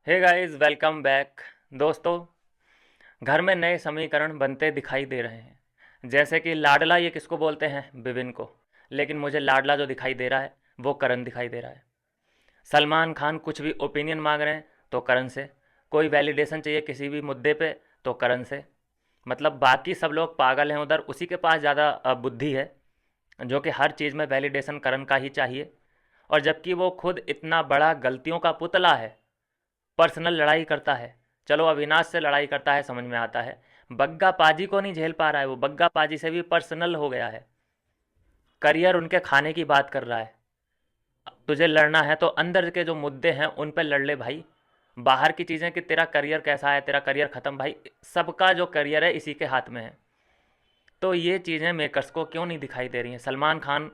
Hey guys, welcome back. दोस्तों, घर में नए समीकरण बनते दिखाई दे रहे हैं। जैसे कि लाडला ये किसको बोलते हैं? विभिन्न को। लेकिन मुझे लाडला जो दिखाई दे रहा है वो करण दिखाई दे रहा है। सलमान खान कुछ भी ओपिनियन मांग रहे हैं तो करण से। कोई वैलिडेशन चाहिए किसी भी मुद्दे पे तो करण से। मतलब बाकी सब लोग पागल हैं उधर, उसी के पास ज़्यादा बुद्धि है जो कि हर चीज़ में वैलिडेशन करण का ही चाहिए। और जबकि वो खुद इतना बड़ा गलतियों का पुतला है, पर्सनल लड़ाई करता है। चलो अविनाश से लड़ाई करता है, समझ में आता है। बग्गा पाजी को नहीं झेल पा रहा है, वो बग्गा पाजी से भी पर्सनल हो गया है। करियर उनके खाने की बात कर रहा है। तुझे लड़ना है तो अंदर के जो मुद्दे हैं उन पर लड़ ले भाई। बाहर की चीज़ें कि तेरा करियर कैसा है, तेरा करियर ख़त्म, भाई सबका जो करियर है इसी के हाथ में है। तो ये चीज़ें मेकर्स को क्यों नहीं दिखाई दे रही हैं? सलमान खान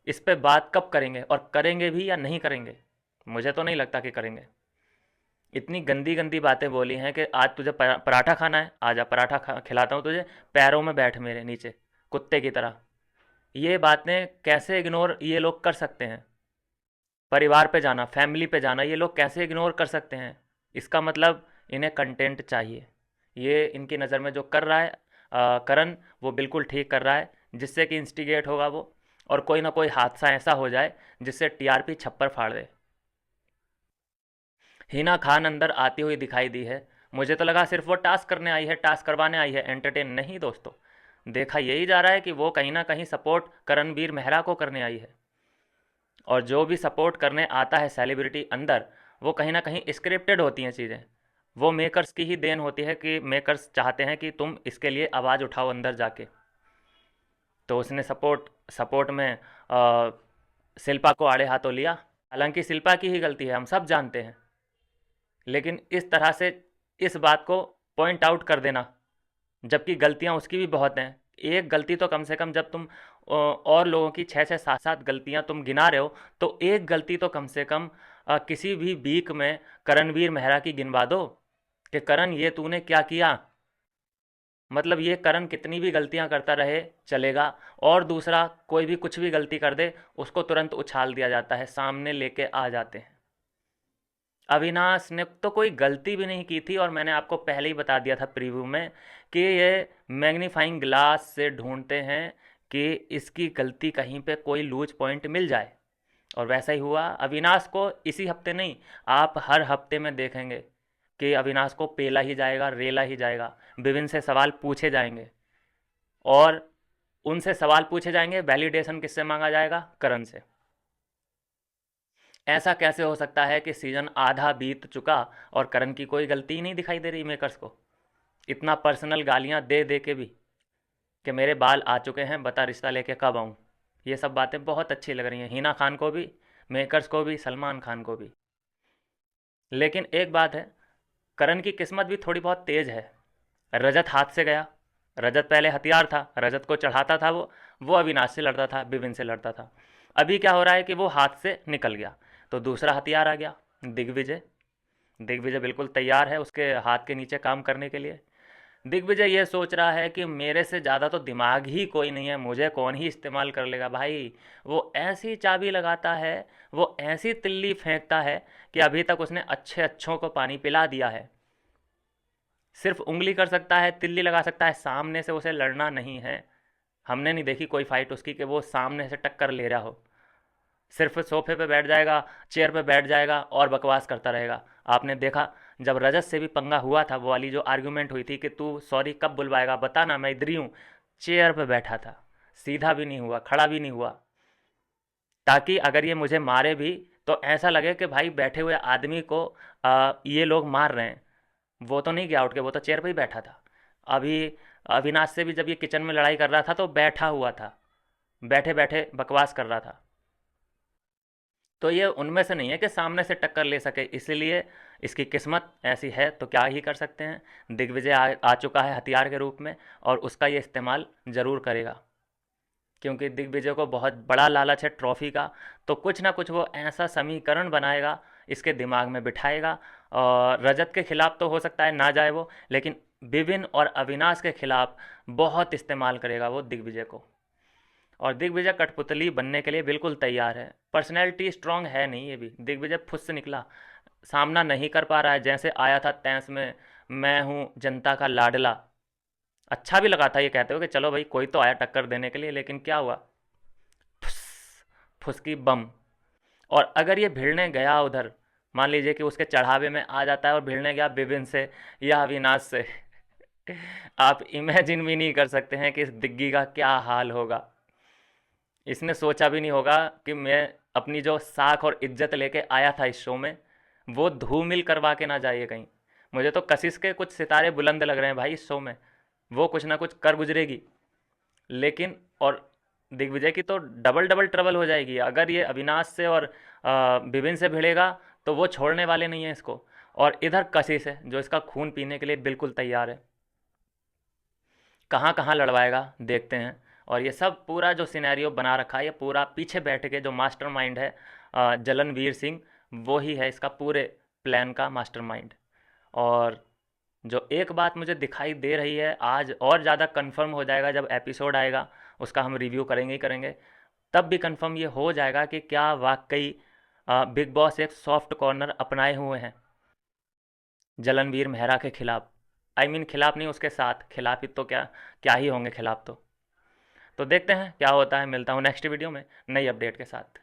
इस पे बात कब करेंगे, और करेंगे भी या नहीं करेंगे? मुझे तो नहीं लगता कि करेंगे। इतनी गंदी गंदी बातें बोली हैं कि आज तुझे पराठा खाना है, आजा पराठा खिलाता हूँ तुझे, पैरों में बैठ मेरे नीचे कुत्ते की तरह। ये बातें कैसे इग्नोर ये लोग कर सकते हैं? परिवार पे जाना, फैमिली पे जाना, ये लोग कैसे इग्नोर कर सकते हैं? इसका मतलब इन्हें कंटेंट चाहिए। ये इनकी नज़र में जो कर रहा है करण, वो बिल्कुल ठीक कर रहा है। जिससे कि इंस्टिगेट होगा वो, और कोई ना कोई हादसा ऐसा हो जाए जिससे टीआरपी छप्पर फाड़ दे। हिना खान अंदर आती हुई दिखाई दी है। मुझे तो लगा सिर्फ वो टास्क करने आई है, टास्क करवाने आई है, एंटरटेन नहीं दोस्तों। देखा यही जा रहा है कि वो कहीं ना कहीं सपोर्ट करणवीर मेहरा को करने आई है। और जो भी सपोर्ट करने आता है सेलिब्रिटी अंदर, वो कहीं ना कहीं स्क्रिप्टेड होती हैं चीज़ें। वो मेकर्स की ही देन होती है कि मेकर्स चाहते हैं कि तुम इसके लिए आवाज़ उठाओ अंदर जाके। तो उसने सपोर्ट सपोर्ट में शिल्पा को आड़े हाथों लिया। हालांकि शिल्पा की ही गलती है, हम सब जानते हैं। लेकिन इस तरह से इस बात को पॉइंट आउट कर देना, जबकि गलतियां उसकी भी बहुत हैं। एक गलती तो कम से कम, जब तुम और लोगों की छः छः सात सात गलतियां तुम गिना रहे हो, तो एक गलती तो कम से कम किसी भी वीक में करणवीर मेहरा की गिनवा दो कि करण ये तूने क्या किया। मतलब ये करण कितनी भी गलतियां करता रहे चलेगा, और दूसरा कोई भी कुछ भी गलती कर दे उसको तुरंत उछाल दिया जाता है, सामने लेके आ जाते हैं। अविनाश ने तो कोई गलती भी नहीं की थी, और मैंने आपको पहले ही बता दिया था प्रीव्यू में कि ये मैग्नीफाइंग ग्लास से ढूंढते हैं कि इसकी गलती कहीं पे कोई लूज पॉइंट मिल जाए। और वैसा ही हुआ। अविनाश को इसी हफ्ते नहीं, आप हर हफ्ते में देखेंगे कि अविनाश को पेला ही जाएगा, रेला ही जाएगा। विभिन्न से सवाल पूछे जाएंगे, और उनसे सवाल पूछे जाएंगे, वैलिडेशन किससे मांगा जाएगा? करण से। ऐसा कैसे हो सकता है कि सीजन आधा बीत चुका और करण की कोई गलती ही नहीं दिखाई दे रही मेकर्स को? इतना पर्सनल गालियां दे दे के भी, कि मेरे बाल आ चुके हैं, बता रिश्ता लेके कब आऊँ। ये सब बातें बहुत अच्छी लग रही हैं हिना खान को भी, मेकर्स को भी, सलमान खान को भी। लेकिन एक बात है, करण की किस्मत भी थोड़ी बहुत तेज़ है। रजत हाथ से गया। रजत पहले हथियार था, रजत को चढ़ाता था वो अविनाश से लड़ता था, विपिन से लड़ता था। अभी क्या हो रहा है कि वो हाथ से निकल गया, तो दूसरा हथियार आ गया, दिग्विजय। दिग्विजय बिल्कुल तैयार है उसके हाथ के नीचे काम करने के लिए। दिग्विजय ये सोच रहा है कि मेरे से ज़्यादा तो दिमाग ही कोई नहीं है, मुझे कौन ही इस्तेमाल कर लेगा भाई। वो ऐसी चाबी लगाता है, वो ऐसी तिल्ली फेंकता है कि अभी तक उसने अच्छे अच्छों को पानी पिला दिया है। सिर्फ उंगली कर सकता है, तिल्ली लगा सकता है, सामने से उसे लड़ना नहीं है। हमने नहीं देखी कोई फाइट उसकी कि वो सामने से टक्कर ले रहा हो। सिर्फ सोफे पे बैठ जाएगा, चेयर पे बैठ जाएगा और बकवास करता रहेगा। आपने देखा जब रजत से भी पंगा हुआ था, वो वाली जो आर्ग्यूमेंट हुई थी कि तू सॉरी कब बुलवाएगा, बता ना, मैं इधर ही हूँ। चेयर पे बैठा था, सीधा भी नहीं हुआ, खड़ा भी नहीं हुआ, ताकि अगर ये मुझे मारे भी तो ऐसा लगे कि भाई बैठे हुए आदमी को ये लोग मार रहे हैं। वो तो नहीं गया उठ के, वो तो चेयर पे ही बैठा था। अभी अविनाश से भी जब ये किचन में लड़ाई कर रहा था तो बैठा हुआ था, बैठे बैठे बकवास कर रहा था। तो ये उनमें से नहीं है कि सामने से टक्कर ले सके, इसीलिए इसकी किस्मत ऐसी है। तो क्या ही कर सकते हैं, दिग्विजय आ चुका है हथियार के रूप में, और उसका ये इस्तेमाल ज़रूर करेगा। क्योंकि दिग्विजय को बहुत बड़ा लालच है ट्रॉफी का। तो कुछ ना कुछ वो ऐसा समीकरण बनाएगा, इसके दिमाग में बिठाएगा। और रजत के खिलाफ तो हो सकता है ना जाए वो, लेकिन विभिन्न और अविनाश के खिलाफ बहुत इस्तेमाल करेगा वो दिग्विजय को। और दिग्विजय कठपुतली बनने के लिए बिल्कुल तैयार है। पर्सनैलिटी स्ट्रांग है नहीं, ये भी दिग्विजय फुस से निकला। सामना नहीं कर पा रहा है। जैसे आया था तैंस में, मैं हूँ जनता का लाडला, अच्छा भी लगा था ये कहते हुए कि चलो भाई कोई तो आया टक्कर देने के लिए, लेकिन क्या हुआ, फुस फुसकी बम। और अगर ये भिड़ने गया उधर, मान लीजिए कि उसके चढ़ावे में आ जाता है और भिड़ने गया विपिन से या अविनाश से, आप इमेजिन भी नहीं कर सकते हैं कि इस दिग्गी का क्या हाल होगा। इसने सोचा भी नहीं होगा कि मैं अपनी जो साख और इज्जत लेके आया था इस शो में, वो धूमिल करवा के ना जाइए कहीं। मुझे तो कशिश के कुछ सितारे बुलंद लग रहे हैं भाई इस शो में, वो कुछ ना कुछ कर गुजरेगी। लेकिन और दिग्विजय की तो डबल डबल ट्रबल हो जाएगी अगर ये अविनाश से और विपिन से भिड़ेगा, तो वो छोड़ने वाले नहीं है इसको। और इधर कशिश है जो इसका खून पीने के लिए बिल्कुल तैयार है। कहाँ कहाँ लड़वाएगा देखते हैं। और ये सब पूरा जो सिनेरियो बना रखा है, ये पूरा पीछे बैठ के जो मास्टरमाइंड है जलनवीर सिंह, वो ही है इसका पूरे प्लान का मास्टरमाइंड। और जो एक बात मुझे दिखाई दे रही है, आज और ज़्यादा कंफर्म हो जाएगा जब एपिसोड आएगा, उसका हम रिव्यू करेंगे ही करेंगे, तब भी कंफर्म ये हो जाएगा कि क्या वाकई बिग बॉस एक सॉफ्ट कॉर्नर अपनाए हुए हैं जलनवीर मेहरा के खिलाफ। आई मीन खिलाफ नहीं, उसके साथ खिलाफ ही तो क्या, क्या ही होंगे खिलाफ तो देखते हैं क्या होता है। मिलता हूँ नेक्स्ट वीडियो में नई अपडेट के साथ।